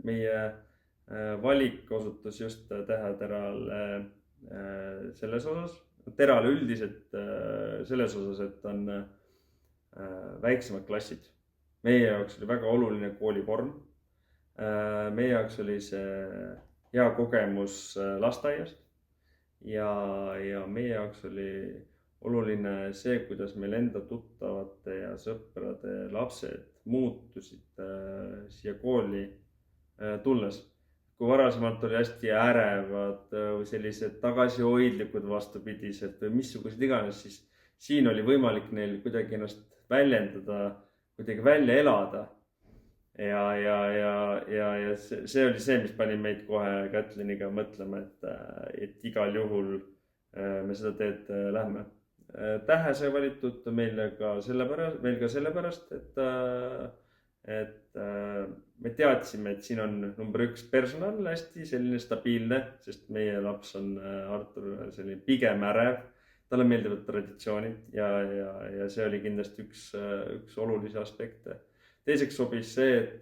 meie valik osutus just täheterale selles osas, terale üldiselt selles osas, et on väiksemad klassid. Meie jaoks oli väga oluline koolivorm. Meie jaoks oli see hea kogemus lasteaiast ja meie jaoks oli oluline see, kuidas meil enda tuttavate ja sõprade lapsed muutusid siia kooli tulles. Kui varasemalt oli hästi ärevad või sellised tagasihoidlikud vastupidised või missugused iganes, siis siin oli võimalik neil kuidagi ennast väljendada, kuidagi välja elada. Ja see oli see, mis pani meid kohe Kätliniga mõtlema, et igal juhul me seda teed lähme. Tähe sai valitud meil ka sellepärast, et me teadsime, et siin on number 1 personal hästi selline stabiilne, sest meie laps on Artur selline pigem ärev. Talle meeldivad traditsioonid ja see oli kindlasti üks olulisi aspekte. Teiseks sobis see, et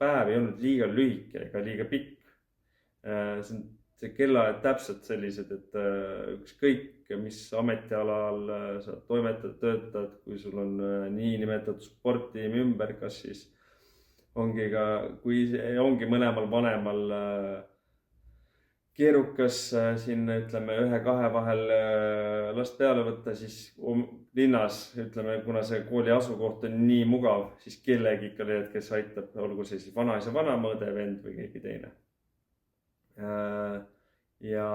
päev ei olnud liiga lühike ega liiga pikk. See kellaajad täpselt sellised, et ükskõik, mis ametialal sa toimetad, töötad, kui sul on nii nimetatud sporditiimi ümber, kas siis kui ongi mõlemal vanemal keerukas siin, ütleme, 1-2 vahel last peale võtta, siis linnas, ütleme, kuna see kooli asukoht on nii mugav, siis kellegi ikka leiad, kes aitab, olgu see siis vanaisa, vanaema, õde, vend või keegi teine. Ja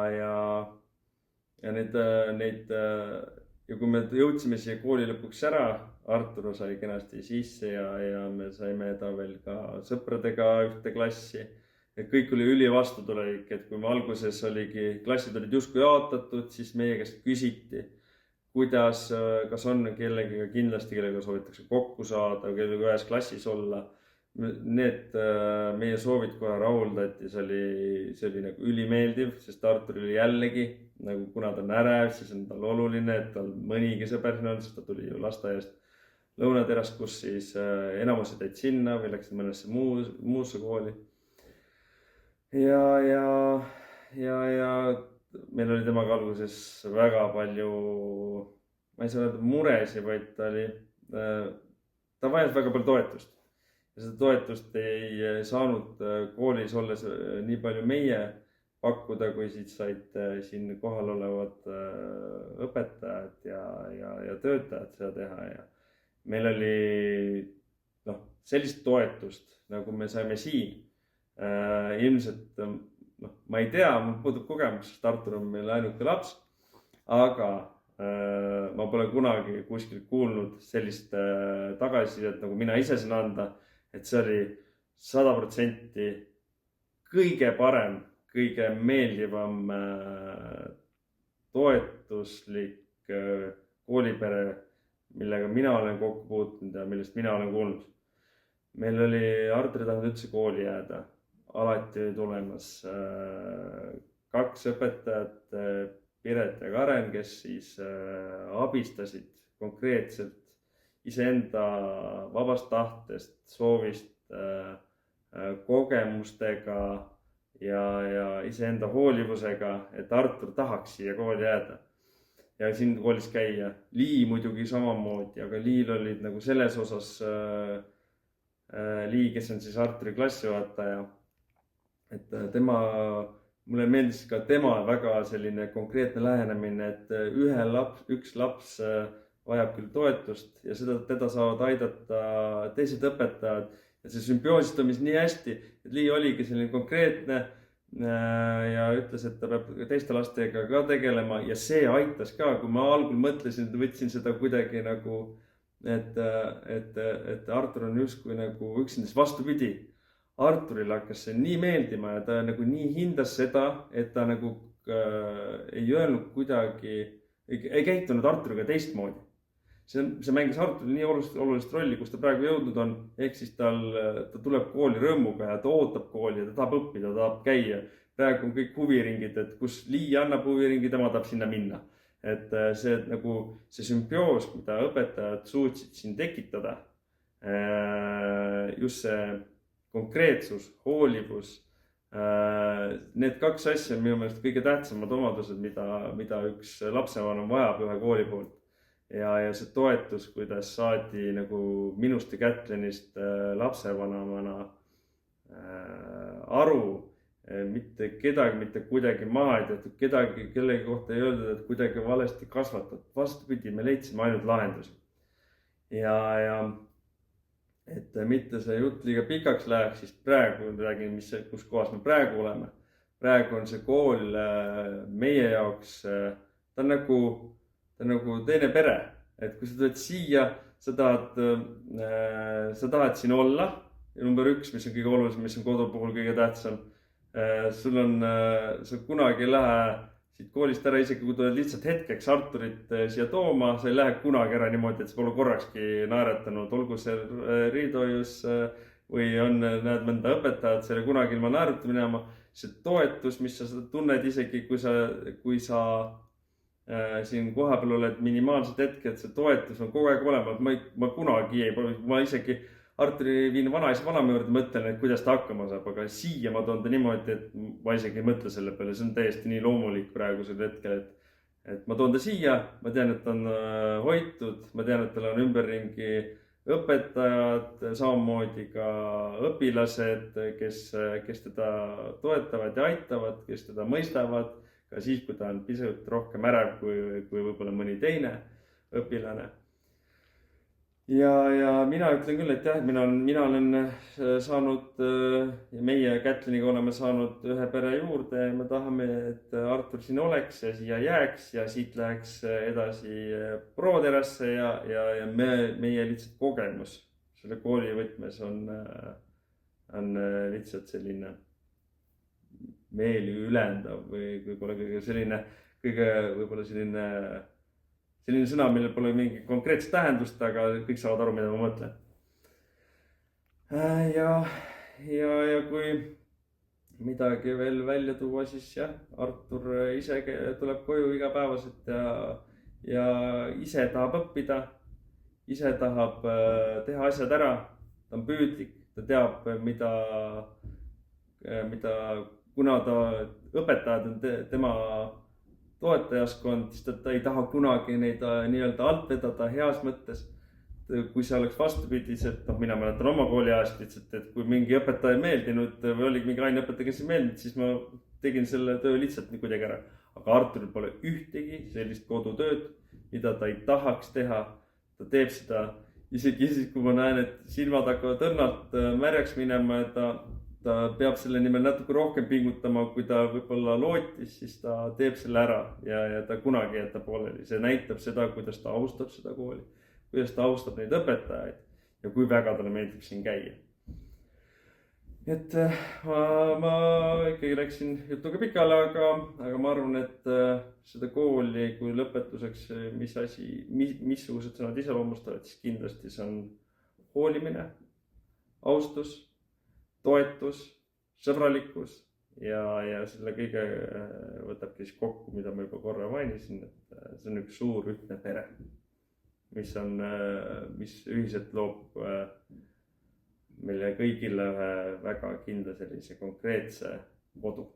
kui me jõudsime siia kooli lõpuks ära, Artur sai kenasti sisse ja me saime ta veel ka sõpradega ühte klassi. Et kõik oli üli vastutulevik, et kui me alguses klassid olid justkui jaotatud, siis meie käest küsiti, kuidas, kas on kellegagi kindlasti, kellega soovitakse kokku saada, kellega ühes klassis olla. Need meie soovid kohe rahuldati, see oli nagu ülimeeldiv, sest Artur oli jällegi, nagu kuna ta on ärev, siis on tal oluline, et tal mõnigi sõber siin on, sest ta tuli ju lasteaiast Lõunaterast, kus siis enamused jäid sinna või läksid mõnesse muusse kooli. Ja meil oli temaga alguses väga palju, ma ei saa öelda muresi, vaid ta vajas väga palju toetust. Ja seda toetust ei saanud koolis olles nii palju meie pakkuda, kui siis said siin kohal olevad õpetajad ja töötajad seda teha. Ja meil oli sellist toetust, nagu me saime siin. Ilmselt, ma ei tea, mul puudub kogemus, sest Artur on meil ainuke laps, aga ma pole kunagi kuskil kuulnud sellist tagasisidet, nagu mina ise saan anda, et see oli 100% kõige parem, kõige meeldivam toetuslik koolipere, millega mina olen kokku puutunud ja millest mina olen kuulnud. Meil oli Artur ei tahtnud üldse kooli jääda. Alati oli tulemas 2 õpetajat, Piret ja Karen, kes siis abistasid konkreetselt iseenda vabast tahtest, soovist, kogemustega ja iseenda hoolivusega, et Artur tahaks siia kooli jääda ja siin koolis käia. Lii muidugi samamoodi, aga Liil olid nagu selles osas Lii, kes on siis Arturi klassijuhataja, et mulle meeldis ka tema väga selline konkreetne lähenemine, et üks laps vajab küll toetust ja teda saavad aidata teised õpetajad ja see sümbioosis toimis nii hästi, et Lii oligi selline konkreetne ja ütles, et ta peab teiste lastega ka tegelema ja see aitas ka, kui ma algul mõtlesin, et võtsin seda kuidagi nagu et Artur on justkui nagu üksindes vastupidi. Arturile hakkas see nii meeldima ja ta nagu nii hindas seda, et ta nagu ei öelnud kuidagi, ei käitunud Arturiga teistmoodi. See mängis Arturile nii olulist rolli, kus ta praegu jõudnud on, ehk siis ta tuleb kooli rõõmuga ja ta ootab kooli ja ta tahab õppida, ta tahab käia. Praegu on kõik huviringid, et kus Lii annab huviringi, tema tahab sinna minna. Et see sümbioos, mida õpetajad suutsid siin tekitada, just see konkreetsus, hoolivus. Need kaks asja on minu meelest kõige tähtsamad omadused, mida üks lapsevanem vajab ühe kooli poolt. Ja see toetus, kuidas saadi nagu minust ja Kätlinist lapsevanemana aru, mitte kedagi mitte kuidagi maha ei tehtud, kellegi kohta ei öeldud, et kuidagi valesti kasvatud. Vastupidi, me leidsime ainult lahendusi. Ja et mitte see jutt liiga pikaks läheks, siis praegu räägin, kus kohas me praegu oleme. Praegu on see kool meie jaoks, ta on nagu teine pere. Et kui sa tuled siia, sa tahad siin olla. Ja number 1, mis on kõige olulisem, mis on kodu puhul kõige tähtsam. Sa kunagi ei lähe siit koolist ära, isegi kui tuled lihtsalt hetkeks Arturit siia tooma, sa ei lähe kunagi ära niimoodi, et sa pole korrakski naeratanud, olgu see riidojus või näed mõnda õpetajat, selle kunagi ilma naeruta minema. See toetus, mis sa seda tunned isegi, kui sa siin kohapeal oled minimaalsed hetked, see toetus on kogu aeg olemas. Ma kunagi ma isegi Arturi viin vanaisa vanama juurde, mõtlen, et kuidas ta hakkama saab, aga siia ma toon ta niimoodi, et ma isegi ei mõtle selle peale. See on täiesti nii loomulik praegusel hetkel, et ma toon ta siia, ma tean, et ta on hoitud, ma tean, et tal on ümberringi õpetajad, samamoodi ka õpilased, kes teda toetavad ja aitavad, kes teda mõistavad, ka siis, kui ta on pisut rohkem ärev kui võib-olla mõni teine õpilane. Ja mina ütlen küll, et jah, mina olen saanud ja meie Kätliniga oleme saanud ühe pere juurde ja me tahame, et Artur siin oleks ja siia jääks ja siit läheks edasi Pro-terasse ja meie lihtsalt kogemus selle kooli võtmes on lihtsalt selline meeli ülendav või võib-olla selline sõna, millel pole mingi konkreetset tähendust, aga kõik saavad aru, mida ma mõtlen. Ja kui midagi veel välja tuua, siis jah, Artur ise tuleb koju igapäevaselt ja ise tahab õppida, ise tahab teha asjad ära, ta on püüdlik, ta teab, kuna ta õpetajad on tema toetajaskond, siis ta ei taha kunagi neid nii-öelda alt vedada heas mõttes. Kui see oleks vastupidiselt, mina mäletan oma kooliajast lihtsalt, et kui mingi õpetaja ei meeldinud või oli mingi aineõpetaja, kes ei meeldinud, siis ma tegin selle töö lihtsalt nii kuidagi ära. Aga Arturil pole ühtegi sellist kodutööd, mida ta ei tahaks teha. Ta teeb seda isegi siis, kui ma näen, et silmad hakkavad õrnalt märjaks minema, et ta peab selle nimel natuke rohkem pingutama, kui ta võib-olla lootis, siis ta teeb selle ära ja ta kunagi jätta pooleli. See näitab seda, kuidas ta austab seda kooli, kuidas ta austab neid õpetajaid ja kui väga talle meeldib siin käia. Et ma ikkagi läksin jutuga pikale, aga ma arvan, et seda kooli kui lõpetuseks, missugused sõnad iseloomustavad, siis kindlasti see on hoolimine, austus, toetus, sõbralikkus ja selle kõige võtabki siis kokku, mida ma juba korra mainisin, et see on üks suur ühtne pere, mis ühiselt loob meile kõigile ühe väga kindla sellise konkreetse kodu.